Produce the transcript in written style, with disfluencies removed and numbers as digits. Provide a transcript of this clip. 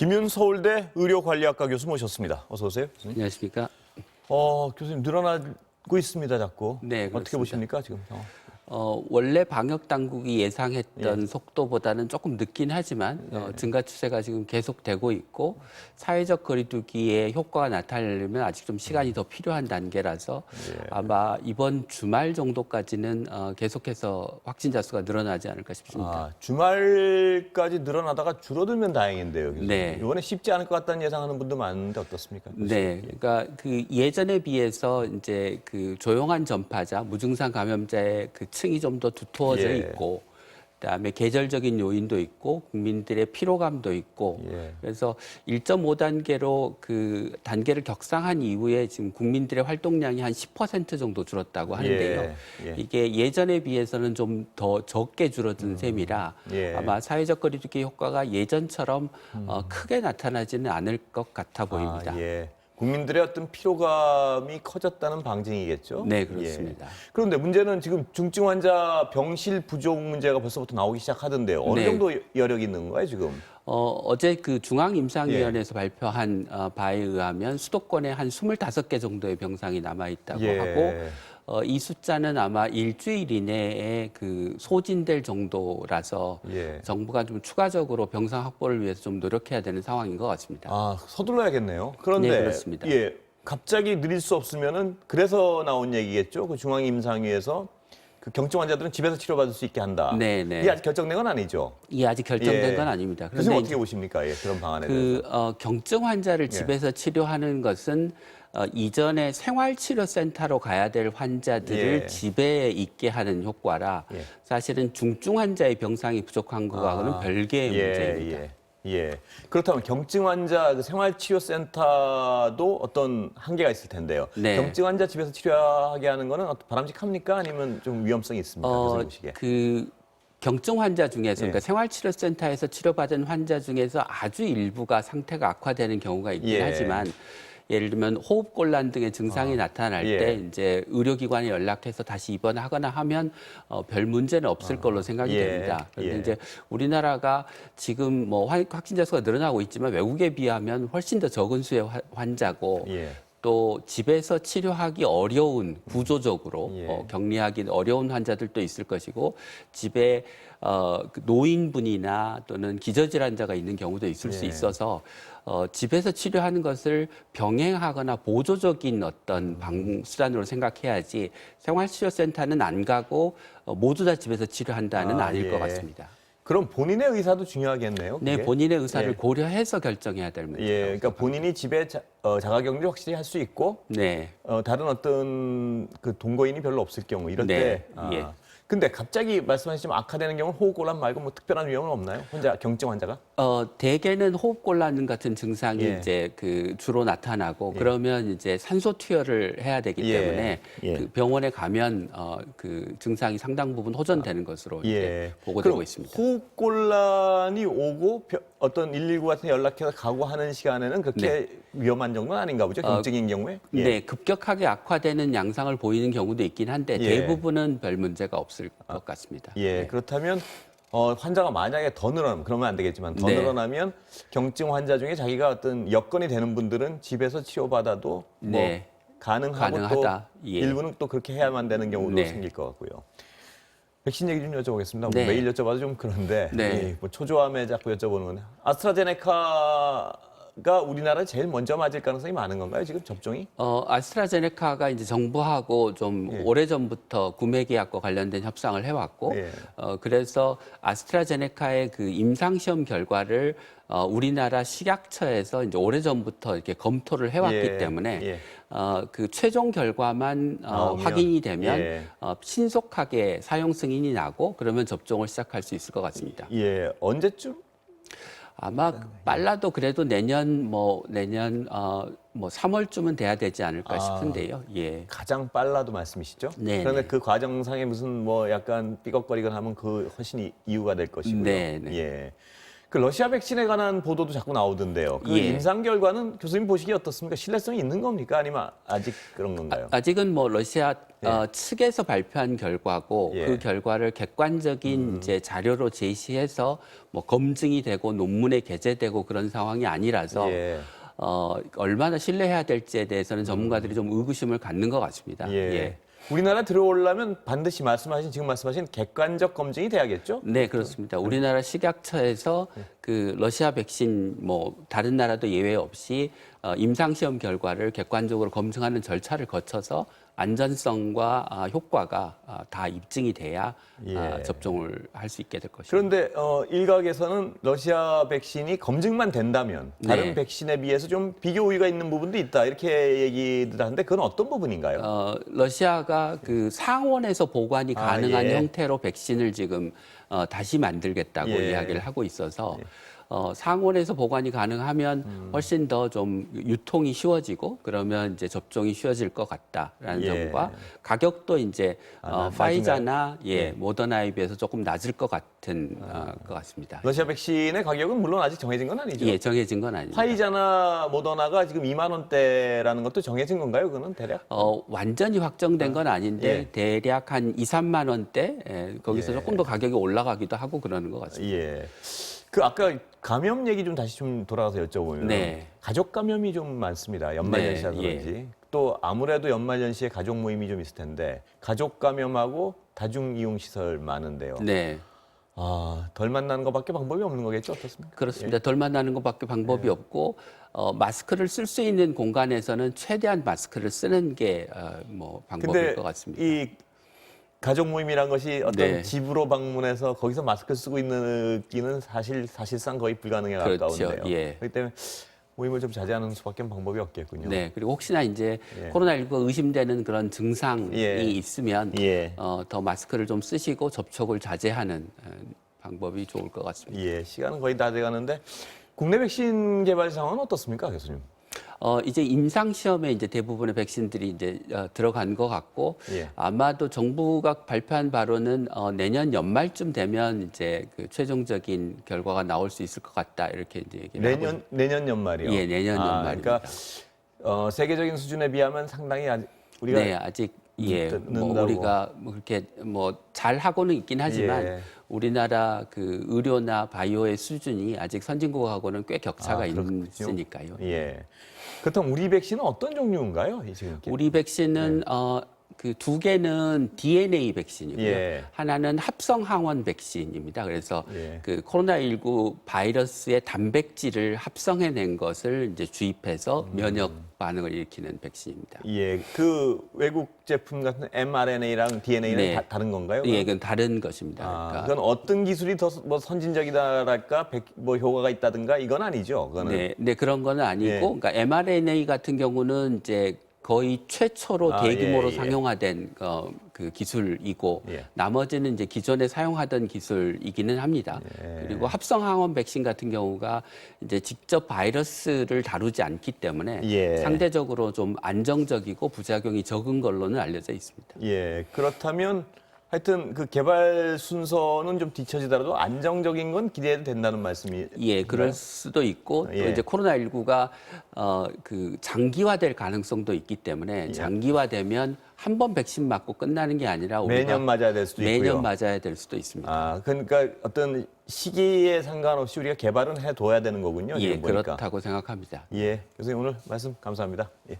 김윤 서울대 의료관리학과 교수 모셨습니다. 어서 오세요. 교수님. 안녕하십니까? 교수님 늘어나고 있습니다, 자꾸. 네, 어떻게 그렇습니다. 보십니까, 지금? 원래 방역 당국이 예상했던 속도보다는 조금 늦긴 하지만 증가 추세가 지금 계속되고 있고 사회적 거리두기의 효과가 나타나려면 아직 좀 시간이 더 필요한 단계라서 아마 이번 주말 정도까지는 계속해서 확진자 수가 늘어나지 않을까 싶습니다. 주말까지 늘어나다가 줄어들면 다행인데요, 교수님. 네. 이번에 쉽지 않을 것 같다는 예상하는 분도 많은데 어떻습니까? 네, 그러니까 그 예전에 비해서 이제 그 조용한 전파자, 무증상 감염자의 그 층이 좀 더 두터워져 예. 있고, 그다음에 계절적인 요인도 있고, 국민들의 피로감도 있고, 예. 그래서 1.5단계로 그 단계를 격상한 이후에 지금 국민들의 활동량이 한 10% 정도 줄었다고 하는데요. 예. 이게 예전에 비해서는 좀 더 적게 줄어든 셈이라 예. 아마 사회적 거리두기 효과가 예전처럼 크게 나타나지는 않을 것 같아 보입니다. 예. 국민들의 어떤 피로감이 커졌다는 방증이겠죠? 네, 그렇습니다. 그런데 문제는 지금 중증 환자 병실 부족 문제가 벌써부터 나오기 시작하던데요. 어느 네. 정도 여력이 있는 거예요, 지금? 어제 그 중앙임상위원회에서 발표한 바에 의하면 수도권에 한 25개 정도의 병상이 남아 있다고 하고 이 숫자는 아마 일주일 이내에 그 소진될 정도라서 정부가 좀 추가적으로 병상 확보를 위해서 좀 노력해야 되는 상황인 것 같습니다. 서둘러야겠네요. 그런데 네, 그렇습니다. 갑자기 느릴 수 없으면은 그래서 나온 얘기겠죠. 그 중앙임상위에서 그 경증 환자들은 집에서 치료받을 수 있게 한다. 네. 이게 아직 결정된 건 아니죠. 이게 아직 결정된 건 아닙니다. 교수님 어떻게 보십니까? 그런 방안에 대해서. 경증 환자를 집에서 치료하는 것은 이전에 생활치료센터로 가야 될 환자들을 집에 있게 하는 효과라 사실은 중증 환자의 병상이 부족한 것과는 별개의 문제입니다. 그렇다면 경증 환자 그 생활치료센터도 어떤 한계가 있을 텐데요. 네. 경증 환자 집에서 치료하게 하는 거는 바람직합니까? 아니면 좀 위험성이 있습니까? 교수님 보시기에. 경증 환자 중에서 그러니까 생활치료센터에서 치료받은 환자 중에서 아주 일부가 상태가 악화되는 경우가 있긴 하지만 예를 들면 호흡곤란 등의 증상이 나타날 때 이제 의료기관에 연락해서 다시 입원하거나 하면 별 문제는 없을 걸로 생각이 됩니다. 그런데 이제 우리나라가 지금 뭐 확진자 수가 늘어나고 있지만 외국에 비하면 훨씬 더 적은 수의 환자고 또 집에서 치료하기 어려운 구조적으로 격리하기 어려운 환자들도 있을 것이고 집에 노인분이나 또는 기저질환자가 있는 경우도 있을 수 있어서 집에서 치료하는 것을 병행하거나 보조적인 어떤 수단으로 생각해야지 생활치료센터는 안 가고 모두 다 집에서 치료한다는 아닐 것 같습니다. 그럼 본인의 의사도 중요하겠네요. 그게? 네, 본인의 의사를 고려해서 결정해야 될 문제입니다. 그러니까 본인이 집에 자가격리를 확실히 할 수 있고, 다른 어떤 그 동거인이 별로 없을 경우 이럴 때. 근데 갑자기 말씀하시지만 악화되는 경우는 호흡곤란 말고 뭐 특별한 위험은 없나요? 혼자 경증 환자가? 대개는 호흡곤란 같은 증상이 이제 그 주로 나타나고 그러면 이제 산소 투여를 해야 되기 때문에 그 병원에 가면 그 증상이 상당 부분 호전되는 것으로 이제 보고되고 있습니다. 호흡곤란이 오고 어떤 119 같은 데 연락해서 가고 하는 시간에는 그렇게 위험한 정도는 아닌가 보죠? 경증인 경우에? 네, 급격하게 악화되는 양상을 보이는 경우도 있긴 한데 대부분은 별 문제가 없을 것 같습니다. 그렇다면 환자가 만약에 더 늘어나면, 그러면 안 되겠지만 더 늘어나면 경증 환자 중에 자기가 어떤 여건이 되는 분들은 집에서 치료받아도 가능하고 가능하다. 또 일부는 또 그렇게 해야만 되는 경우도 생길 것 같고요. 백신 얘기 좀 여쭤보겠습니다. 매일 여쭤봐도 좀 그런데 뭐 초조함에 자꾸 여쭤보는 건데 아스트라제네카가 우리나라에 제일 먼저 맞을 가능성이 많은 건가요? 지금 접종이? 아스트라제네카가 이제 정부하고 좀 오래전부터 구매 계약과 관련된 협상을 해왔고, 그래서 아스트라제네카의 그 임상시험 결과를 우리나라 식약처에서 이제 오래전부터 이렇게 검토를 해왔기 때문에 그 최종 결과만 확인이 되면 신속하게 사용 승인이 나고 그러면 접종을 시작할 수 있을 것 같습니다. 언제쯤? 아마 빨라도 그래도 내년 3월쯤은 돼야 되지 않을까 싶은데요. 가장 빨라도 말씀이시죠? 그런데 그 과정상에 무슨 뭐 약간 삐걱거리거나 하면 그 훨씬 이유가 될 것이고요. 그 러시아 백신에 관한 보도도 자꾸 나오던데요. 그 예. 임상 결과는 교수님 보시기에 어떻습니까? 신뢰성이 있는 겁니까? 아니면 아직 그런 건가요? 아직은 뭐 러시아 측에서 발표한 결과고 예. 그 결과를 객관적인 이제 자료로 제시해서 뭐 검증이 되고 논문에 게재되고 그런 상황이 아니라서 예. 얼마나 신뢰해야 될지에 대해서는 전문가들이 좀 의구심을 갖는 것 같습니다. 예. 우리나라 들어오려면 반드시 지금 말씀하신 객관적 검증이 돼야겠죠? 네, 그렇습니다. 우리나라 식약처에서 그 러시아 백신 뭐 다른 나라도 예외 없이 임상 시험 결과를 객관적으로 검증하는 절차를 거쳐서 안전성과 효과가 다 입증이 돼야 예. 접종을 할 수 있게 될 것입니다. 그런데 일각에서는 러시아 백신이 검증만 된다면 다른 네. 백신에 비해서 좀 비교 우위가 있는 부분도 있다 이렇게 얘기들 하는데 그건 어떤 부분인가요? 러시아가 그 상온에서 보관이 가능한 예. 형태로 백신을 지금 다시 만들겠다고 예. 이야기를 하고 있어서 상온에서 보관이 가능하면 훨씬 더 좀 유통이 쉬워지고 그러면 이제 접종이 쉬워질 것 같다라는 예. 점과 가격도 이제 낮은가요? 파이자나 예. 모더나에 비해서 조금 낮을 것 같은 것 같습니다. 러시아 백신의 가격은 물론 아직 정해진 건 아니죠? 예, 정해진 건 아닙니다. 화이자나 모더나가 지금 2만 원대라는 것도 정해진 건가요? 그거는 대략? 완전히 확정된 건 아닌데 예. 대략 한 2, 3만 원대 거기서 예. 조금 더 가격이 올라가기도 하고 그러는 것 같습니다. 예. 그 아까 감염 얘기 좀 다시 좀 돌아가서 여쭤보면 네. 가족 감염이 좀 많습니다. 연말연시라 네, 그런지 또 아무래도 연말연시에 가족 모임이 좀 있을 텐데 가족 감염하고 다중 이용 시설 많은데요. 네. 덜 만나는 것밖에 방법이 없는 거겠죠? 어떻습니까? 그렇습니다. 덜 만나는 것밖에 방법이 없고 마스크를 쓸 수 있는 공간에서는 최대한 마스크를 쓰는 게 뭐 방법일 근데 것 같습니다. 이 가족 모임이란 것이 어떤 네. 집으로 방문해서 거기서 마스크 쓰고 있는 느끼는 사실상 거의 불가능에 그렇죠. 가까운데요. 예. 그렇기 때문에 모임을 좀 자제하는 수밖에 방법이 없겠군요. 네. 그리고 혹시나 이제 예. 코로나19가 의심되는 그런 증상이 예. 있으면 예. 더 마스크를 좀 쓰시고 접촉을 자제하는 방법이 좋을 것 같습니다. 예, 시간은 거의 다 돼가는데 국내 백신 개발 상황은 어떻습니까, 교수님? 이제 임상 시험에 이제 대부분의 백신들이 이제 들어간 것 같고 예. 아마도 정부가 발표한 바로는 내년 연말쯤 되면 이제 그 최종적인 결과가 나올 수 있을 것 같다 이렇게 이제 얘기를 하고 내년 연말이요. 예, 내년 연말입니다. 그러니까 세계적인 수준에 비하면 상당히 우리가 네, 아직 뭐 늦는다고. 우리가 뭐 그렇게 뭐 잘 하고는 있긴 하지만 예. 우리나라 그 의료나 바이오의 수준이 아직 선진국하고는 꽤 격차가 그렇군요. 있으니까요. 예. 그렇다면 우리 백신은 어떤 종류인가요? 지금 우리 백신은 그 두 개는 DNA 백신이고요. 예. 하나는 합성 항원 백신입니다. 그래서 예. 그 코로나19 바이러스의 단백질을 합성해낸 것을 이제 주입해서 면역 반응을 일으키는 백신입니다. 예, 그 외국 제품 같은 mRNA랑 DNA는 네. 다른 건가요? 예, 그건 다른 것입니다. 그러니까 그건 어떤 기술이 더 뭐 선진적이다랄까, 뭐 효과가 있다든가 이건 아니죠. 그거는. 네, 그런 건 아니고, 예. 그러니까 mRNA 같은 경우는 이제 거의 최초로 대규모로 예, 예. 상용화된 그 기술이고 예. 나머지는 이제 기존에 사용하던 기술이기는 합니다. 예. 그리고 합성 항원 백신 같은 경우가 이제 직접 바이러스를 다루지 않기 때문에 예. 상대적으로 좀 안정적이고 부작용이 적은 걸로는 알려져 있습니다. 예, 그렇다면 하여튼 그 개발 순서는 좀 뒤처지더라도 안정적인 건 기대해도 된다는 말씀이. 예, 그럴 수도 있고 또 예. 이제 코로나19가 그 장기화될 가능성도 있기 때문에 장기화되면 한 번 백신 맞고 끝나는 게 아니라 우리가 매년 맞아야 될 수도 있고요. 매년 맞아야 될 수도 있습니다. 그러니까 어떤 시기에 상관없이 우리가 개발은 해둬야 되는 거군요. 예, 지금 보니까. 그렇다고 생각합니다. 예, 교수님 오늘 말씀 감사합니다. 예.